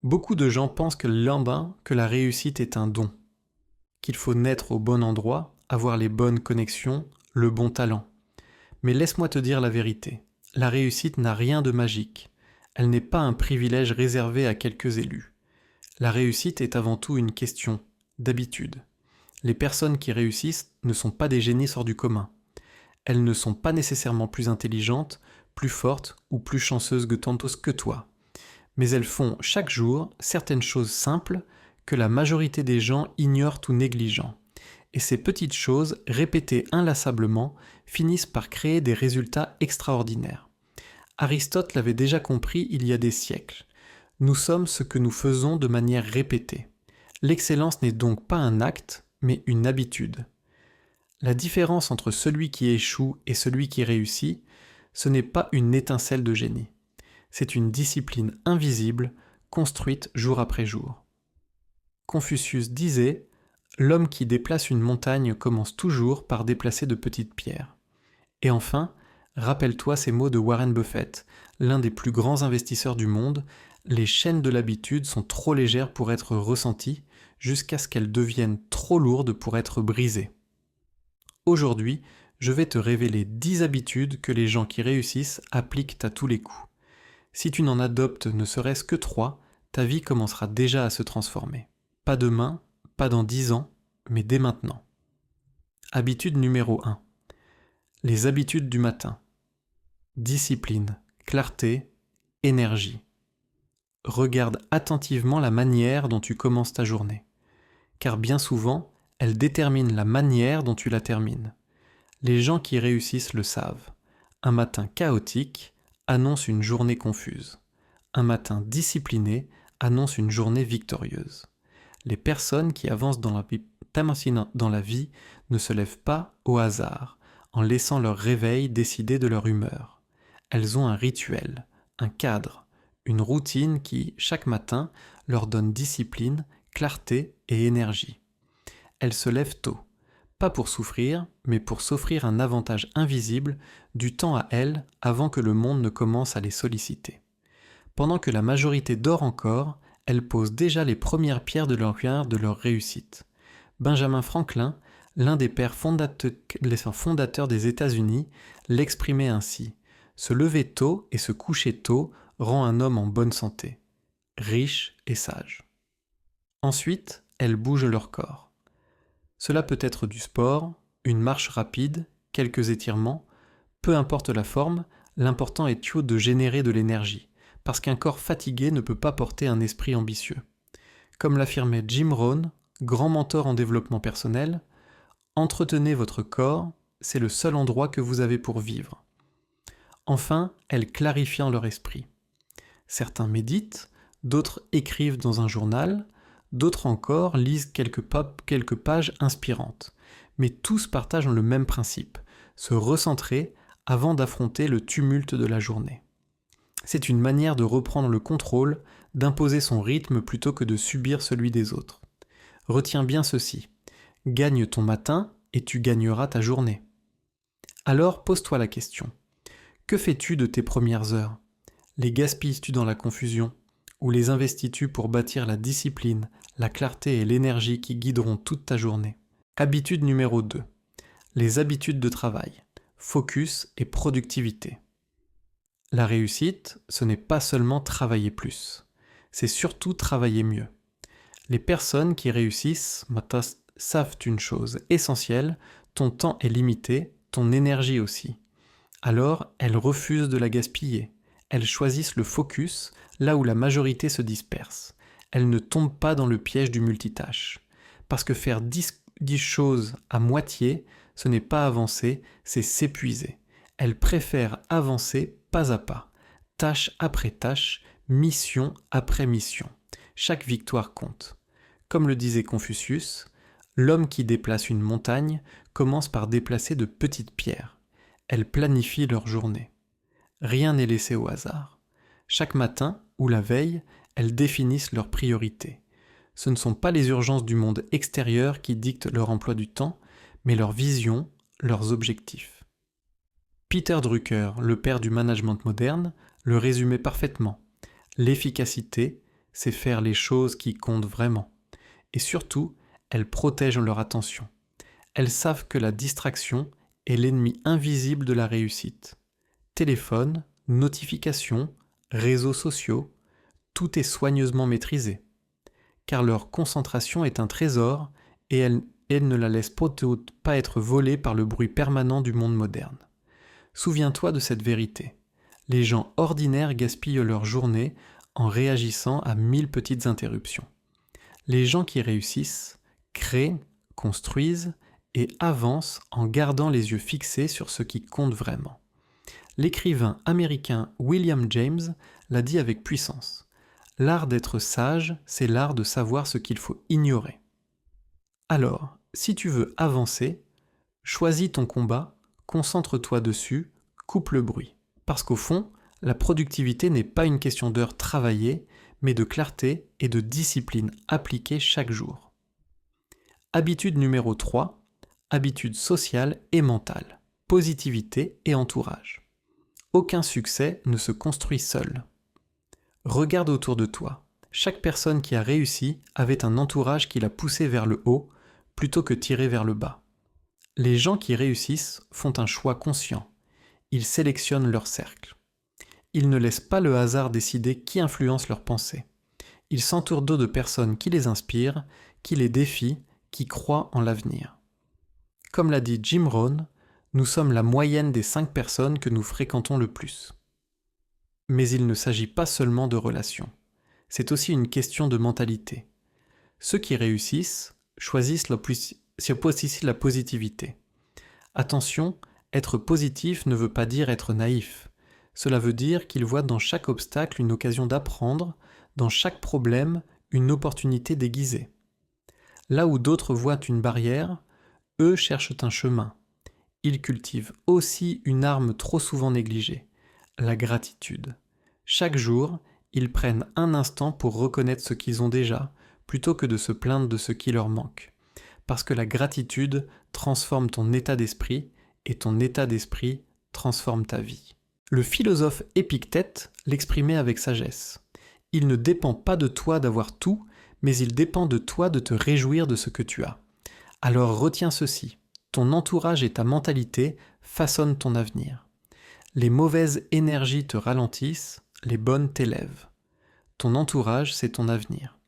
Beaucoup de gens pensent que la réussite est un don, qu'il faut naître au bon endroit, avoir les bonnes connexions, le bon talent. Mais laisse-moi te dire la vérité. La réussite n'a rien de magique. Elle n'est pas un privilège réservé à quelques élus. La réussite est avant tout une question d'habitude. Les personnes qui réussissent ne sont pas des génies hors du commun. Elles ne sont pas nécessairement plus intelligentes, plus fortes ou plus chanceuses que toi. Mais elles font chaque jour certaines choses simples que la majorité des gens ignorent ou négligent. Et ces petites choses, répétées inlassablement, finissent par créer des résultats extraordinaires. Aristote l'avait déjà compris il y a des siècles. Nous sommes ce que nous faisons de manière répétée. L'excellence n'est donc pas un acte, mais une habitude. La différence entre celui qui échoue et celui qui réussit, ce n'est pas une étincelle de génie. C'est une discipline invisible, construite jour après jour. Confucius disait « L'homme qui déplace une montagne commence toujours par déplacer de petites pierres. » Et enfin, rappelle-toi ces mots de Warren Buffett, l'un des plus grands investisseurs du monde, les chaînes de l'habitude sont trop légères pour être ressenties, jusqu'à ce qu'elles deviennent trop lourdes pour être brisées. Aujourd'hui, je vais te révéler 10 habitudes que les gens qui réussissent appliquent à tous les coups. Si tu n'en adoptes ne serait-ce que 3, ta vie commencera déjà à se transformer. Pas demain, pas dans 10 ans, mais dès maintenant. Habitude numéro 1. Les habitudes du matin. Discipline, clarté, énergie. Regarde attentivement la manière dont tu commences ta journée, car bien souvent, elle détermine la manière dont tu la termines. Les gens qui réussissent le savent. Un matin chaotique annonce une journée confuse. Un matin discipliné annonce une journée victorieuse. Les personnes qui avancent dans la vie ne se lèvent pas au hasard, en laissant leur réveil décider de leur humeur. Elles ont un rituel, un cadre, une routine qui, chaque matin, leur donne discipline, clarté et énergie. Elles se lèvent tôt, pas pour souffrir, mais pour s'offrir un avantage invisible, du temps à elles avant que le monde ne commence à les solliciter. Pendant que la majorité dort encore, elles posent déjà les premières pierres de leur réussite. Benjamin Franklin, l'un des pères fondateurs des États-Unis, l'exprimait ainsi : se lever tôt et se coucher tôt rend un homme en bonne santé, riche et sage. Ensuite, elles bougent leur corps. Cela peut être du sport, une marche rapide, quelques étirements, peu importe la forme, l'important est de générer de l'énergie, parce qu'un corps fatigué ne peut pas porter un esprit ambitieux. Comme l'affirmait Jim Rohn, grand mentor en développement personnel, entretenez votre corps, c'est le seul endroit que vous avez pour vivre. Enfin, elles clarifient leur esprit. Certains méditent, d'autres écrivent dans un journal, d'autres encore lisent quelques pages inspirantes. Mais tous partagent le même principe, se recentrer avant d'affronter le tumulte de la journée. C'est une manière de reprendre le contrôle, d'imposer son rythme plutôt que de subir celui des autres. Retiens bien ceci, gagne ton matin et tu gagneras ta journée. Alors pose-toi la question, que fais-tu de tes premières heures ? Les gaspilles-tu dans la confusion, ou les investis-tu pour bâtir la discipline, la clarté et l'énergie qui guideront toute ta journée ? Habitude numéro 2. Les habitudes de travail, focus et productivité. La réussite, ce n'est pas seulement travailler plus, c'est surtout travailler mieux. Les personnes qui réussissent savent une chose essentielle, ton temps est limité, ton énergie aussi. Alors, elles refusent de la gaspiller. Elles choisissent le focus, là où la majorité se disperse. Elles ne tombent pas dans le piège du multitâche. Parce que faire 10 choses à moitié, ce n'est pas avancer, c'est s'épuiser. Elles préfèrent avancer pas à pas, tâche après tâche, mission après mission. Chaque victoire compte. Comme le disait Confucius, l'homme qui déplace une montagne commence par déplacer de petites pierres. Elles planifient leur journée. Rien n'est laissé au hasard. Chaque matin, ou la veille, elles définissent leurs priorités. Ce ne sont pas les urgences du monde extérieur qui dictent leur emploi du temps, mais leur vision, leurs objectifs. Peter Drucker, le père du management moderne, le résumait parfaitement. L'efficacité, c'est faire les choses qui comptent vraiment. Et surtout, elles protègent leur attention. Elles savent que la distraction est l'ennemi invisible de la réussite. Téléphone, notifications, réseaux sociaux, tout est soigneusement maîtrisé. Car leur concentration est un trésor et elles ne la laissent pas être volée par le bruit permanent du monde moderne. Souviens-toi de cette vérité. Les gens ordinaires gaspillent leur journée en réagissant à 1000 petites interruptions. Les gens qui réussissent créent, construisent et avancent en gardant les yeux fixés sur ce qui compte vraiment. L'écrivain américain William James l'a dit avec puissance. L'art d'être sage, c'est l'art de savoir ce qu'il faut ignorer. Alors, si tu veux avancer, choisis ton combat, concentre-toi dessus, coupe le bruit. Parce qu'au fond, la productivité n'est pas une question d'heures travaillées, mais de clarté et de discipline appliquée chaque jour. Habitude numéro 3, habitude sociale et mentale, positivité et entourage. Aucun succès ne se construit seul. Regarde autour de toi. Chaque personne qui a réussi avait un entourage qui l'a poussé vers le haut plutôt que tiré vers le bas. Les gens qui réussissent font un choix conscient. Ils sélectionnent leur cercle. Ils ne laissent pas le hasard décider qui influence leurs pensées. Ils s'entourent d'eux de personnes qui les inspirent, qui les défient, qui croient en l'avenir. Comme l'a dit Jim Rohn, nous sommes la moyenne des 5 personnes que nous fréquentons le plus. Mais il ne s'agit pas seulement de relations. C'est aussi une question de mentalité. Ceux qui réussissent choisissent la positivité. Attention, être positif ne veut pas dire être naïf. Cela veut dire qu'ils voient dans chaque obstacle une occasion d'apprendre, dans chaque problème une opportunité déguisée. Là où d'autres voient une barrière, eux cherchent un chemin. Ils cultivent aussi une arme trop souvent négligée, la gratitude. Chaque jour, ils prennent un instant pour reconnaître ce qu'ils ont déjà, plutôt que de se plaindre de ce qui leur manque. Parce que la gratitude transforme ton état d'esprit, et ton état d'esprit transforme ta vie. Le philosophe Épictète l'exprimait avec sagesse. Il ne dépend pas de toi d'avoir tout, mais il dépend de toi de te réjouir de ce que tu as. Alors retiens ceci, ton entourage et ta mentalité façonnent ton avenir. Les mauvaises énergies te ralentissent, les bonnes t'élèvent. Ton entourage, c'est ton avenir.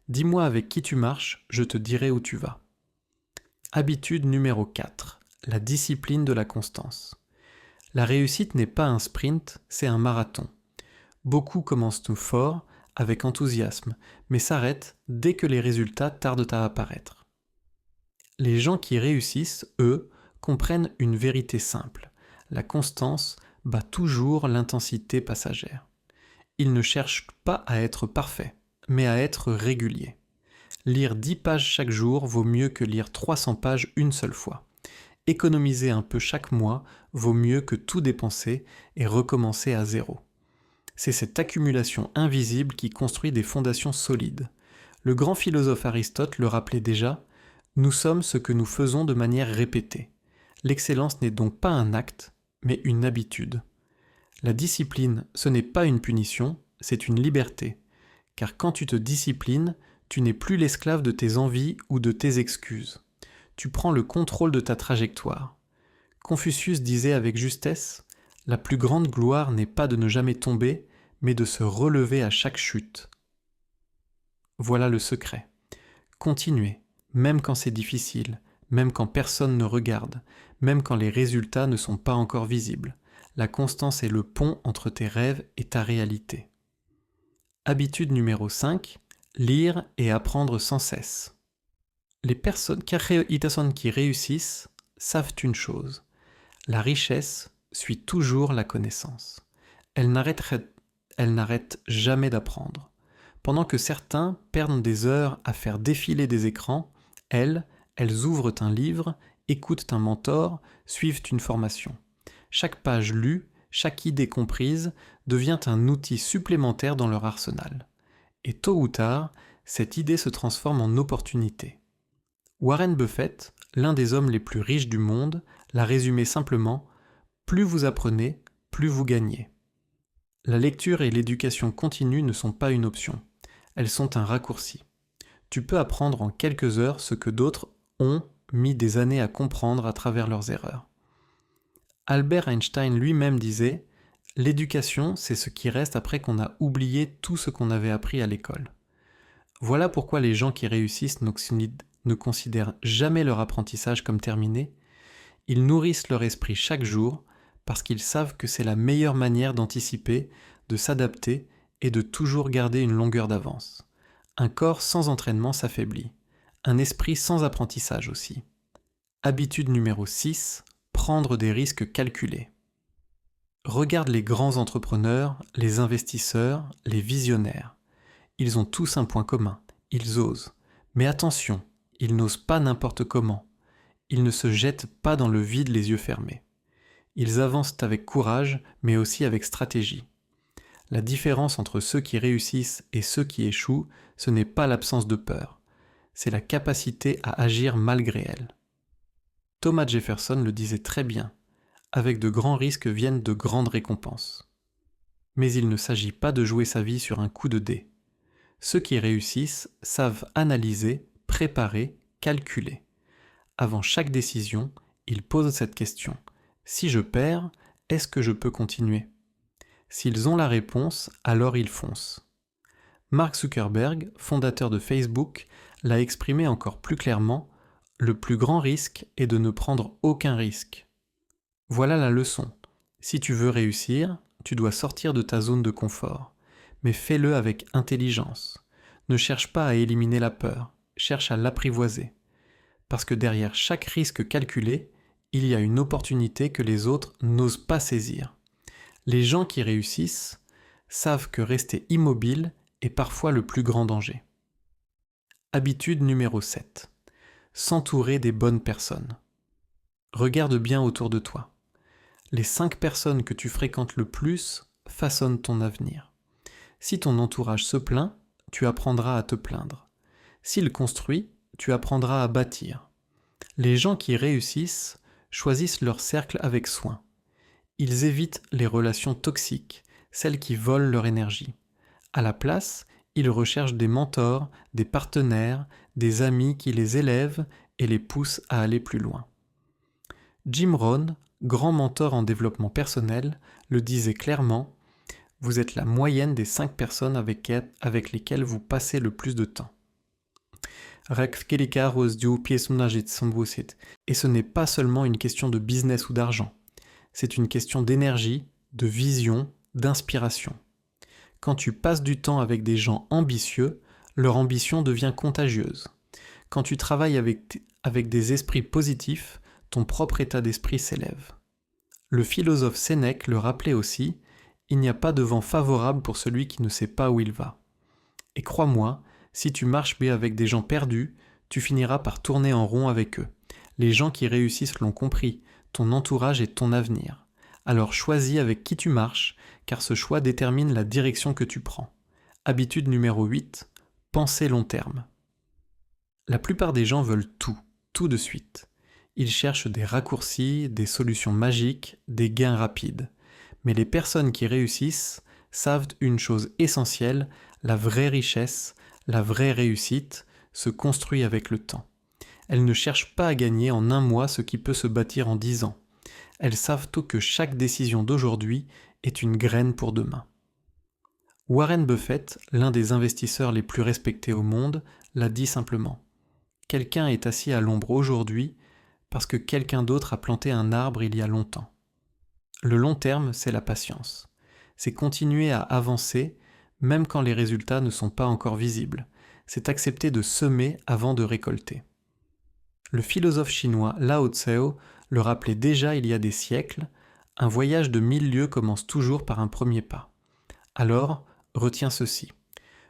Dis-moi avec qui tu marches, je te dirai où tu vas. Habitude numéro 4, la discipline de la constance. La réussite n'est pas un sprint, c'est un marathon. Beaucoup commencent fort, avec enthousiasme, mais s'arrêtent dès que les résultats tardent à apparaître. Les gens qui réussissent, eux, comprennent une vérité simple. La constance bat toujours l'intensité passagère. Ils ne cherchent pas à être parfaits, mais à être réguliers. Lire 10 pages chaque jour vaut mieux que lire 300 pages une seule fois. Économiser un peu chaque mois vaut mieux que tout dépenser et recommencer à zéro. C'est cette accumulation invisible qui construit des fondations solides. Le grand philosophe Aristote le rappelait déjà, nous sommes ce que nous faisons de manière répétée. L'excellence n'est donc pas un acte, mais une habitude. La discipline, ce n'est pas une punition, c'est une liberté. Car quand tu te disciplines, tu n'es plus l'esclave de tes envies ou de tes excuses. Tu prends le contrôle de ta trajectoire. Confucius disait avec justesse, « La plus grande gloire n'est pas de ne jamais tomber, mais de se relever à chaque chute. » Voilà le secret. Continuez, même quand c'est difficile, même quand personne ne regarde, même quand les résultats ne sont pas encore visibles. La constance est le pont entre tes rêves et ta réalité. Habitude numéro 5, lire et apprendre sans cesse. Les personnes qui réussissent savent une chose. La richesse suit toujours la connaissance. Elle n'arrête jamais d'apprendre. Pendant que certains perdent des heures à faire défiler des écrans, elles ouvrent un livre, écoutent un mentor, suivent une formation. Chaque page lue, chaque idée comprise devient un outil supplémentaire dans leur arsenal. Et tôt ou tard, cette idée se transforme en opportunité. Warren Buffett, l'un des hommes les plus riches du monde, l'a résumé simplement « Plus vous apprenez, plus vous gagnez ». La lecture et l'éducation continue ne sont pas une option. Elles sont un raccourci. Tu peux apprendre en quelques heures ce que d'autres ont mis des années à comprendre à travers leurs erreurs. Albert Einstein lui-même disait « L'éducation, c'est ce qui reste après qu'on a oublié tout ce qu'on avait appris à l'école. » Voilà pourquoi les gens qui réussissent ne considèrent jamais leur apprentissage comme terminé. Ils nourrissent leur esprit chaque jour parce qu'ils savent que c'est la meilleure manière d'anticiper, de s'adapter et de toujours garder une longueur d'avance. Un corps sans entraînement s'affaiblit. Un esprit sans apprentissage aussi. Habitude numéro 6, prendre des risques calculés. Regarde les grands entrepreneurs, les investisseurs, les visionnaires. Ils ont tous un point commun, ils osent. Mais attention, ils n'osent pas n'importe comment. Ils ne se jettent pas dans le vide les yeux fermés. Ils avancent avec courage, mais aussi avec stratégie. La différence entre ceux qui réussissent et ceux qui échouent, ce n'est pas l'absence de peur, c'est la capacité à agir malgré elle. Thomas Jefferson le disait très bien, avec de grands risques viennent de grandes récompenses. Mais il ne s'agit pas de jouer sa vie sur un coup de dé. Ceux qui réussissent savent analyser, préparer, calculer. Avant chaque décision, ils posent cette question. Si je perds, est-ce que je peux continuer ? S'ils ont la réponse, alors ils foncent. Mark Zuckerberg, fondateur de Facebook, l'a exprimé encore plus clairement, le plus grand risque est de ne prendre aucun risque. Voilà la leçon. Si tu veux réussir, tu dois sortir de ta zone de confort, mais fais-le avec intelligence. Ne cherche pas à éliminer la peur, cherche à l'apprivoiser. Parce que derrière chaque risque calculé, il y a une opportunité que les autres n'osent pas saisir. Les gens qui réussissent savent que rester immobile est parfois le plus grand danger. Habitude numéro 7. S'entourer des bonnes personnes. Regarde bien autour de toi. Les 5 personnes que tu fréquentes le plus façonnent ton avenir. Si ton entourage se plaint, tu apprendras à te plaindre. S'il construit, tu apprendras à bâtir. Les gens qui réussissent choisissent leur cercle avec soin. Ils évitent les relations toxiques, celles qui volent leur énergie. À la place, ils recherchent des mentors, des partenaires, des amis qui les élèvent et les poussent à aller plus loin. Jim Rohn, grand mentor en développement personnel, le disait clairement « Vous êtes la moyenne des 5 personnes avec lesquelles vous passez le plus de temps. » Et ce n'est pas seulement une question de business ou d'argent. C'est une question d'énergie, de vision, d'inspiration. Quand tu passes du temps avec des gens ambitieux, leur ambition devient contagieuse. Quand tu travailles avec des esprits positifs, ton propre état d'esprit s'élève. Le philosophe Sénèque le rappelait aussi, il n'y a pas de vent favorable pour celui qui ne sait pas où il va. Et crois-moi, si tu marches bien avec des gens perdus, tu finiras par tourner en rond avec eux. Les gens qui réussissent l'ont compris, ton entourage est ton avenir. Alors choisis avec qui tu marches, car ce choix détermine la direction que tu prends. Habitude numéro 8, penser long terme. La plupart des gens veulent tout de suite. Ils cherchent des raccourcis, des solutions magiques, des gains rapides. Mais les personnes qui réussissent savent une chose essentielle, la vraie richesse, la vraie réussite se construit avec le temps. Elles ne cherchent pas à gagner en un mois ce qui peut se bâtir en 10 ans. Elles savent tôt que chaque décision d'aujourd'hui est une graine pour demain. Warren Buffett, l'un des investisseurs les plus respectés au monde, l'a dit simplement. Quelqu'un est assis à l'ombre aujourd'hui parce que quelqu'un d'autre a planté un arbre il y a longtemps. Le long terme, c'est la patience. C'est continuer à avancer même quand les résultats ne sont pas encore visibles. C'est accepter de semer avant de récolter. Le philosophe chinois Lao Tseu le rappelait déjà il y a des siècles, un voyage de 1000 lieues commence toujours par un premier pas. Alors, retiens ceci.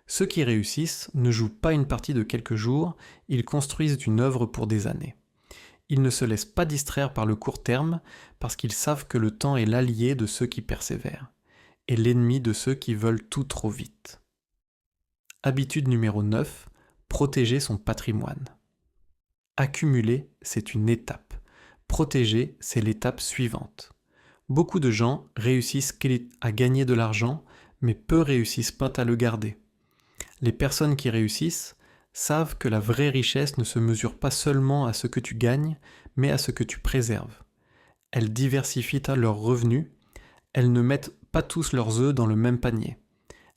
Ceux qui réussissent ne jouent pas une partie de quelques jours, ils construisent une œuvre pour des années. Ils ne se laissent pas distraire par le court terme parce qu'ils savent que le temps est l'allié de ceux qui persévèrent et l'ennemi de ceux qui veulent tout trop vite. Habitude numéro 9, protéger son patrimoine. Accumuler, c'est une étape. Protéger, c'est l'étape suivante. Beaucoup de gens réussissent à gagner de l'argent, mais peu réussissent pas à le garder. Les personnes qui réussissent savent que la vraie richesse ne se mesure pas seulement à ce que tu gagnes, mais à ce que tu préserves. Elles diversifient leurs revenus, elles ne mettent pas tous leurs œufs dans le même panier.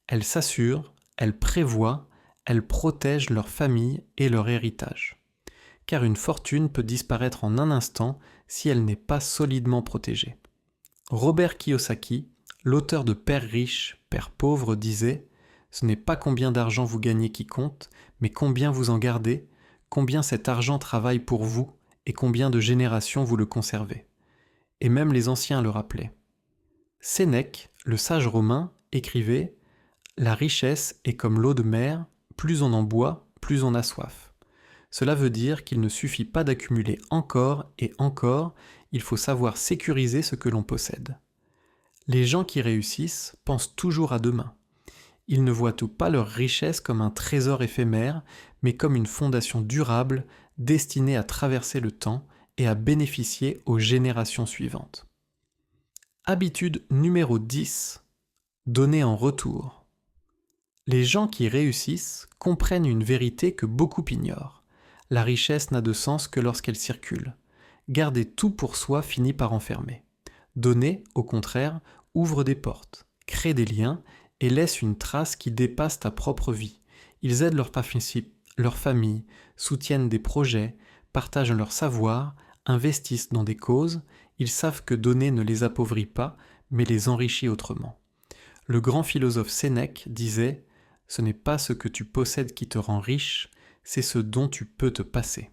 Elles s'assurent, elles prévoient, elles protègent leur famille et leur héritage. Car une fortune peut disparaître en un instant si elle n'est pas solidement protégée. Robert Kiyosaki, l'auteur de Père riche, Père pauvre, disait « Ce n'est pas combien d'argent vous gagnez qui compte, mais combien vous en gardez, combien cet argent travaille pour vous et combien de générations vous le conservez. » Et même les anciens le rappelaient. Sénèque, le sage romain, écrivait « La richesse est comme l'eau de mer, plus on en boit, plus on a soif. » Cela veut dire qu'il ne suffit pas d'accumuler encore et encore, il faut savoir sécuriser ce que l'on possède. Les gens qui réussissent pensent toujours à demain. Ils ne voient pas leur richesse comme un trésor éphémère, mais comme une fondation durable destinée à traverser le temps et à bénéficier aux générations suivantes. Habitude numéro 10. Donner en retour. Les gens qui réussissent comprennent une vérité que beaucoup ignorent. La richesse n'a de sens que lorsqu'elle circule. Garder tout pour soi finit par enfermer. Donner, au contraire, ouvre des portes, crée des liens et laisse une trace qui dépasse ta propre vie. Ils aident leur famille, soutiennent des projets, partagent leur savoir, investissent dans des causes. Ils savent que donner ne les appauvrit pas, mais les enrichit autrement. Le grand philosophe Sénèque disait « Ce n'est pas ce que tu possèdes qui te rend riche, c'est ce dont tu peux te passer. »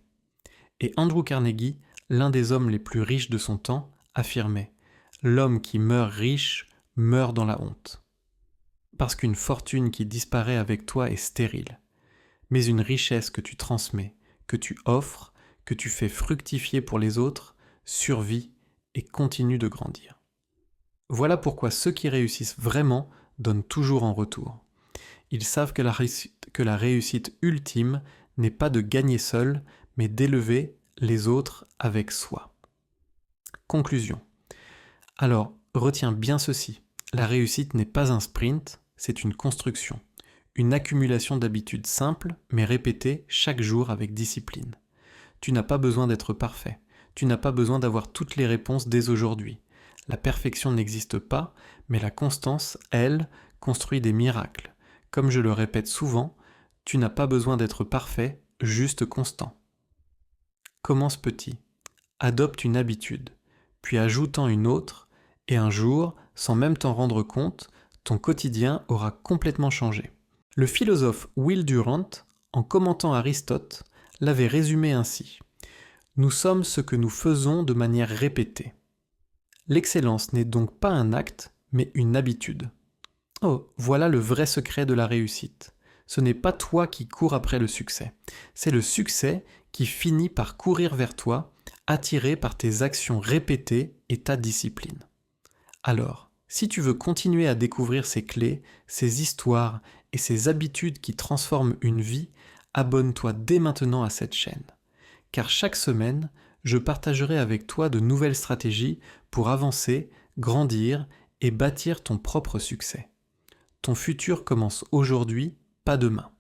Et Andrew Carnegie, l'un des hommes les plus riches de son temps, affirmait « L'homme qui meurt riche meurt dans la honte. » Parce qu'une fortune qui disparaît avec toi est stérile. Mais une richesse que tu transmets, que tu offres, que tu fais fructifier pour les autres, survit et continue de grandir. Voilà pourquoi ceux qui réussissent vraiment donnent toujours en retour. Ils savent que la réussite ultime n'est pas de gagner seul, mais d'élever les autres avec soi. Conclusion. Alors, retiens bien ceci. La réussite n'est pas un sprint, c'est une construction. Une accumulation d'habitudes simples, mais répétées chaque jour avec discipline. Tu n'as pas besoin d'être parfait. Tu n'as pas besoin d'avoir toutes les réponses dès aujourd'hui. La perfection n'existe pas, mais la constance, elle, construit des miracles. Comme je le répète souvent, tu n'as pas besoin d'être parfait, juste constant. Commence petit. Adopte une habitude, puis ajoute-en une autre, et un jour, sans même t'en rendre compte, ton quotidien aura complètement changé. Le philosophe Will Durant, en commentant Aristote, l'avait résumé ainsi. Nous sommes ce que nous faisons de manière répétée. L'excellence n'est donc pas un acte, mais une habitude. Oh, voilà le vrai secret de la réussite. Ce n'est pas toi qui cours après le succès. C'est le succès qui finit par courir vers toi, attiré par tes actions répétées et ta discipline. Alors, si tu veux continuer à découvrir ces clés, ces histoires et ces habitudes qui transforment une vie, abonne-toi dès maintenant à cette chaîne. Car chaque semaine, je partagerai avec toi de nouvelles stratégies pour avancer, grandir et bâtir ton propre succès. Ton futur commence aujourd'hui, pas demain.